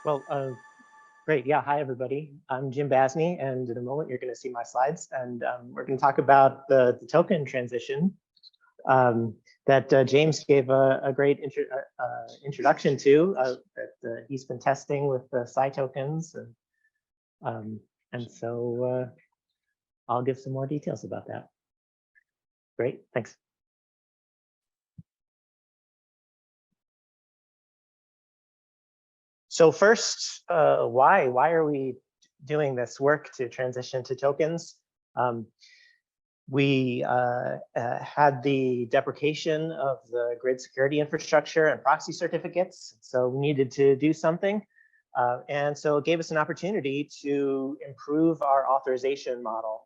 Well, great. Yeah. Hi, everybody. I'm Jim Basney, and in a moment, you're going to see my slides, and we're going to talk about the token transition that James gave a great introduction to that he's been testing with the Psi tokens, and so I'll give some more details about that. Great. Thanks. So first, why are we doing this work to transition to tokens? We had the deprecation of the grid security infrastructure and proxy certificates, so we needed to do something. And so it gave us an opportunity to improve our authorization model.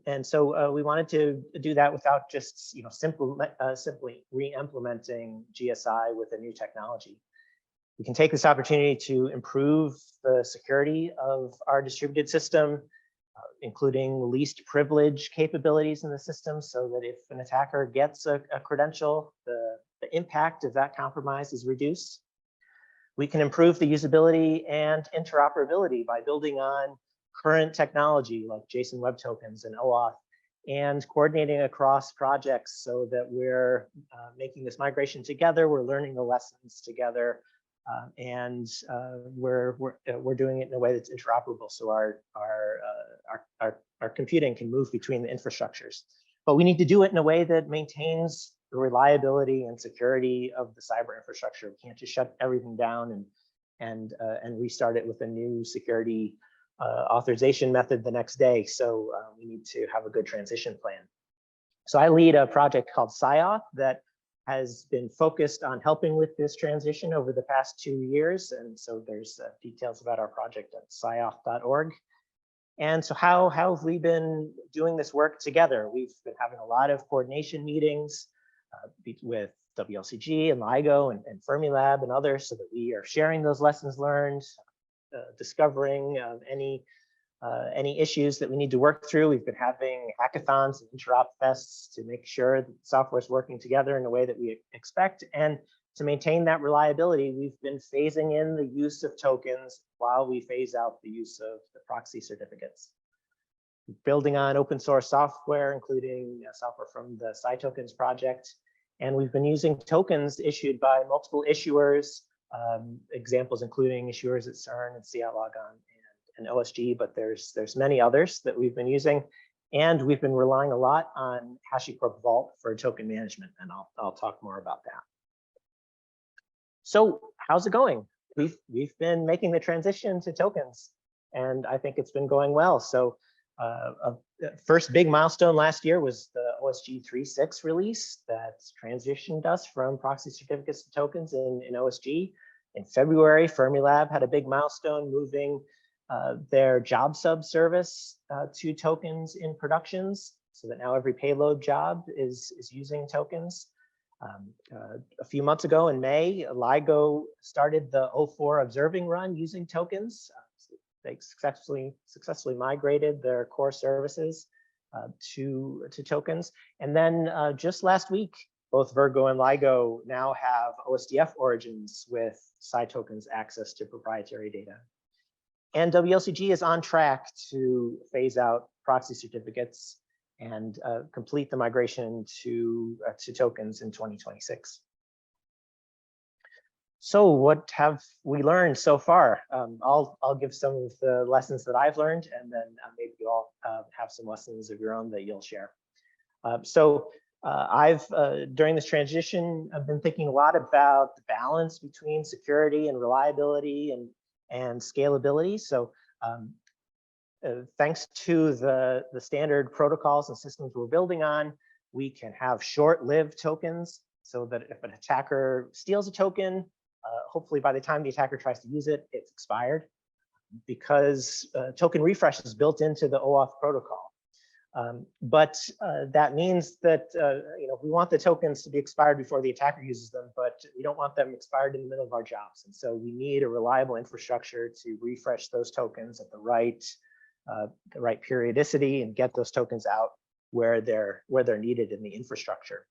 And so we wanted to do that without just simply re-implementing GSI with a new technology. We can take this opportunity to improve the security of our distributed system, including least privilege capabilities in the system, so that if an attacker gets a credential, the impact of that compromise is reduced. We can improve the usability and interoperability by building on current technology like JSON Web Tokens and OAuth, and coordinating across projects so that we're making this migration together, we're learning the lessons together, and we're doing it in a way that's interoperable, so our computing can move between the infrastructures. But we need to do it in a way that maintains the reliability and security of the cyber infrastructure. We can't just shut everything down and restart it with a new security authorization method the next day. So we need to have a good transition plan. So I lead a project called PsyAuth that has been focused on helping with this transition over the past 2 years. And so there's details about our project at psyauth.org. And so how have we been doing this work together? We've been having a lot of coordination meetings with WLCG and LIGO and Fermilab and others, so that we are sharing those lessons learned, discovering any issues that we need to work through. We've been having hackathons and interop fests to make sure that software is working together in a way that we expect. And to maintain that reliability, we've been phasing in the use of tokens while we phase out the use of the proxy certificates. Building on open source software, including software from the Psi Tokens project. And we've been using tokens issued by multiple issuers, examples including issuers at CERN and CLOGON and OSG, but there's many others that we've been using. And we've been relying a lot on HashiCorp Vault for token management, and I'll talk more about that. So how's it going? We've been making the transition to tokens, and I think it's been going well. So first big milestone last year was the OSG 3.6 release that transitioned us from proxy certificates to tokens in OSG. In February, Fermilab had a big milestone moving their job sub service to tokens in productions, so that now every payload job is using tokens. A few months ago in May, LIGO started the O4 observing run using tokens. They successfully migrated their core services to tokens. And then just last week, both Virgo and LIGO now have OSDF origins with Psi tokens access to proprietary data. And WLCG is on track to phase out proxy certificates and complete the migration to tokens in 2026. So what have we learned so far? I'll give some of the lessons that I've learned, and then maybe you all have some lessons of your own that you'll share. During this transition, I've been thinking a lot about the balance between security and reliability and scalability. So thanks to the standard protocols and systems we're building on, we can have short-lived tokens, so that if an attacker steals a token, hopefully by the time the attacker tries to use it, it's expired, because token refresh is built into the OAuth protocol. But that means that we want the tokens to be expired before the attacker uses them, but we don't want them expired in the middle of our jobs. And so we need a reliable infrastructure to refresh those tokens at the right periodicity and get those tokens out where they're needed in the infrastructure.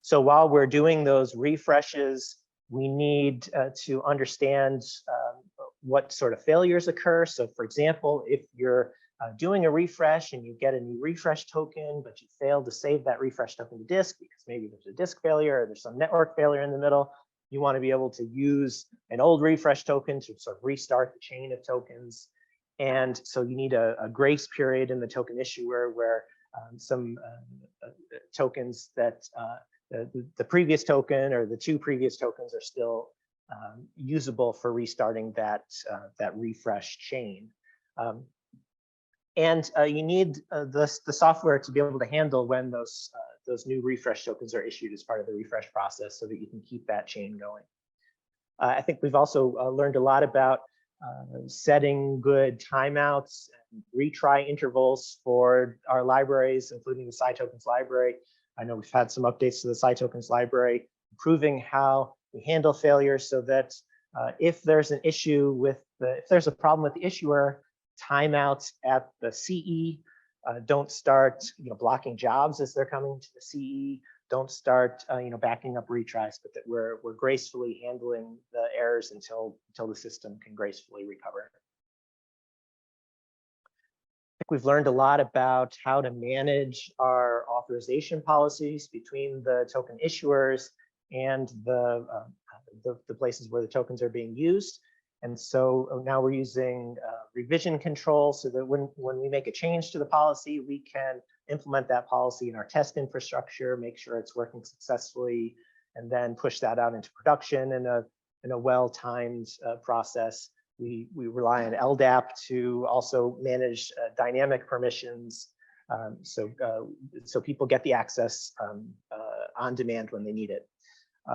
So while we're doing those refreshes We need to understand what sort of failures occur. So for example, if you're doing a refresh and you get a new refresh token, but you fail to save that refresh token to disk because maybe there's a disk failure or there's some network failure in the middle, you want to be able to use an old refresh token to sort of restart the chain of tokens. And so you need a grace period in the token issuer where some tokens that the previous token or the two previous tokens are still usable for restarting that refresh chain. And you need the software to be able to handle when those new refresh tokens are issued as part of the refresh process so that you can keep that chain going. I think we've also learned a lot about setting good timeouts and retry intervals for our libraries, including the SciTokens library. I know we've had some updates to the SciTokens library, improving how we handle failures so that if there's an issue with if there's a problem with the issuer, timeouts at the CE don't start blocking jobs as they're coming to the CE, don't start backing up retries, but that we're gracefully handling the errors until the system can gracefully recover. I think we've learned a lot about how to manage our authorization policies between the token issuers and the places where the tokens are being used. And so now we're using revision control so that when we make a change to the policy, we can implement that policy in our test infrastructure, make sure it's working successfully, and then push that out into production in a well-timed process. We rely on LDAP to also manage dynamic permissions, so people get the access on demand when they need it.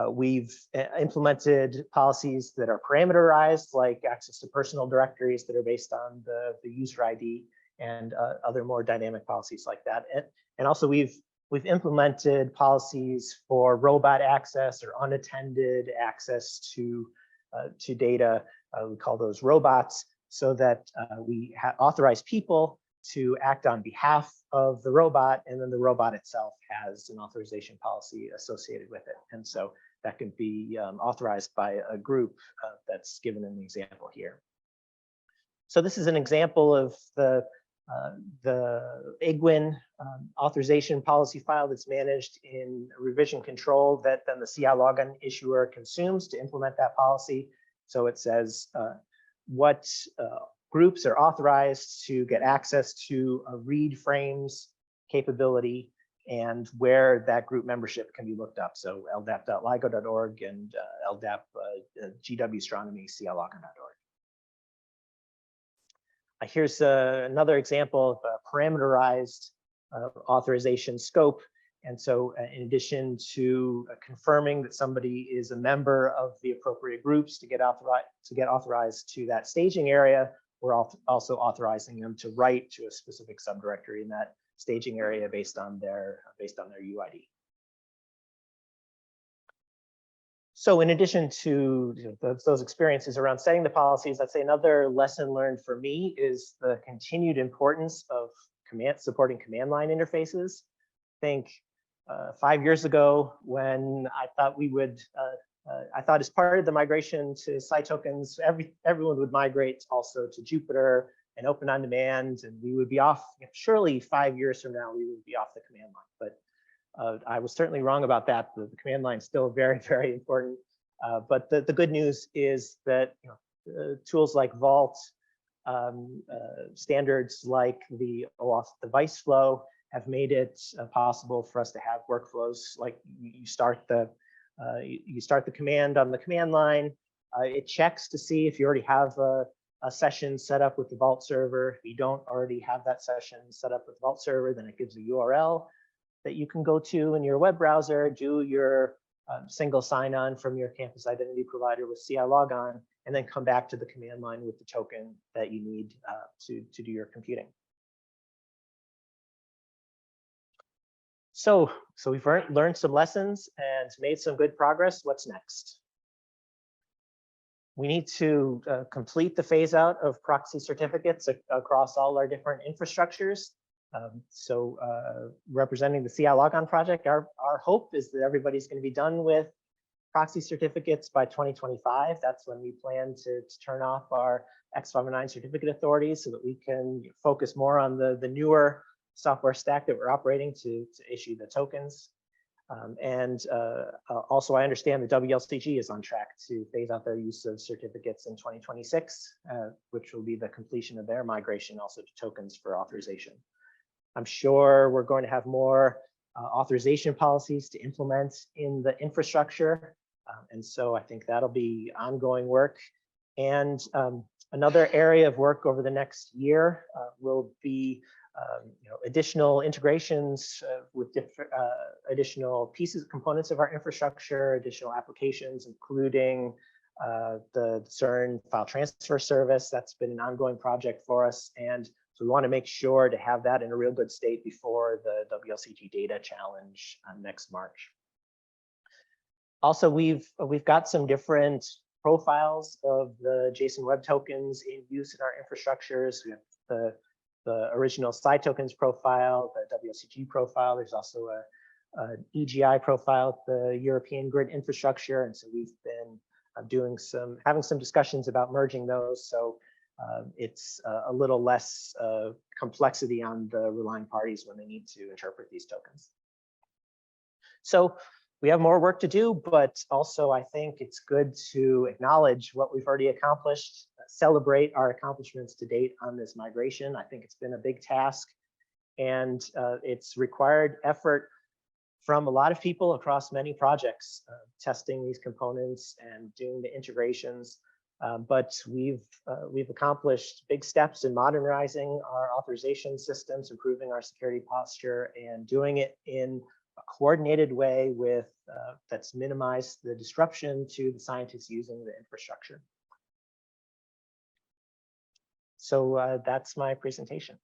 We've implemented policies that are parameterized, like access to personal directories that are based on the user ID, and other more dynamic policies like that. And also we've implemented policies for robot access or unattended access to data. We call those robots, so that we authorize people to act on behalf of the robot, and then the robot itself has an authorization policy associated with it. And so that can be authorized by a group that's given in the example here. So this is an example of the IGWIN authorization policy file that's managed in revision control that then the CI login issuer consumes to implement that policy. So it says what groups are authorized to get access to a read frames capability and where that group membership can be looked up. So ldap.ligo.org and ldap gwastronomy clogin.org. Here's another example of a parameterized authorization scope. And so in addition to confirming that somebody is a member of the appropriate groups to get authorized to that staging area, we're also authorizing them to write to a specific subdirectory in that staging area based on their UID. So in addition to those experiences around setting the policies, I'd say another lesson learned for me is the continued importance of supporting command line interfaces. I think 5 years ago, when I thought we would, I thought as part of the migration to SciTokens, everyone would migrate also to Jupyter and Open on Demand, and we would be off. Surely 5 years from now, we would be off the command line. But I was certainly wrong about that. The command line is still very, very important. But the good news is that tools like Vault, standards like the OAuth device flow have made it possible for us to have workflows like you start the command on the command line. It checks to see if you already have a session set up with the Vault server. If you don't already have that session set up with the Vault server, then it gives a URL that you can go to in your web browser, do your single sign-on from your campus identity provider with CI logon, and then come back to the command line with the token that you need to do your computing. So we've learned some lessons and made some good progress. What's next? We need to complete the phase out of proxy certificates across all our different infrastructures. Representing the CI logon project, our hope is that everybody's going to be done with proxy certificates by 2025. That's when we plan to turn off our X509 certificate authorities so that we can focus more on the newer software stack that we're operating to issue the tokens. Also, I understand the WLCG is on track to phase out their use of certificates in 2026, which will be the completion of their migration also to tokens for authorization. I'm sure we're going to have more authorization policies to implement in the infrastructure. And so I think that'll be ongoing work. And another area of work over the next year will be additional integrations with different additional pieces, components of our infrastructure, additional applications, including the CERN file transfer service. That's been an ongoing project for us. And so we want to make sure to have that in a real good state before the WLCG data challenge next March. Also, we've got some different profiles of the JSON Web Tokens in use in our infrastructures. We have the original side tokens profile, the WLCG profile. There's also an EGI profile, the European grid infrastructure. And so we've been having some discussions about merging those. So it's a little less complexity on the relying parties when they need to interpret these tokens. So we have more work to do, but also I think it's good to acknowledge what we've already accomplished, celebrate our accomplishments to date on this migration. I think it's been a big task, and it's required effort from a lot of people across many projects, testing these components and doing the integrations. But we've accomplished big steps in modernizing our authorization systems, improving our security posture, and doing it in a coordinated way with that's minimized the disruption to the scientists using the infrastructure. So that's my presentation.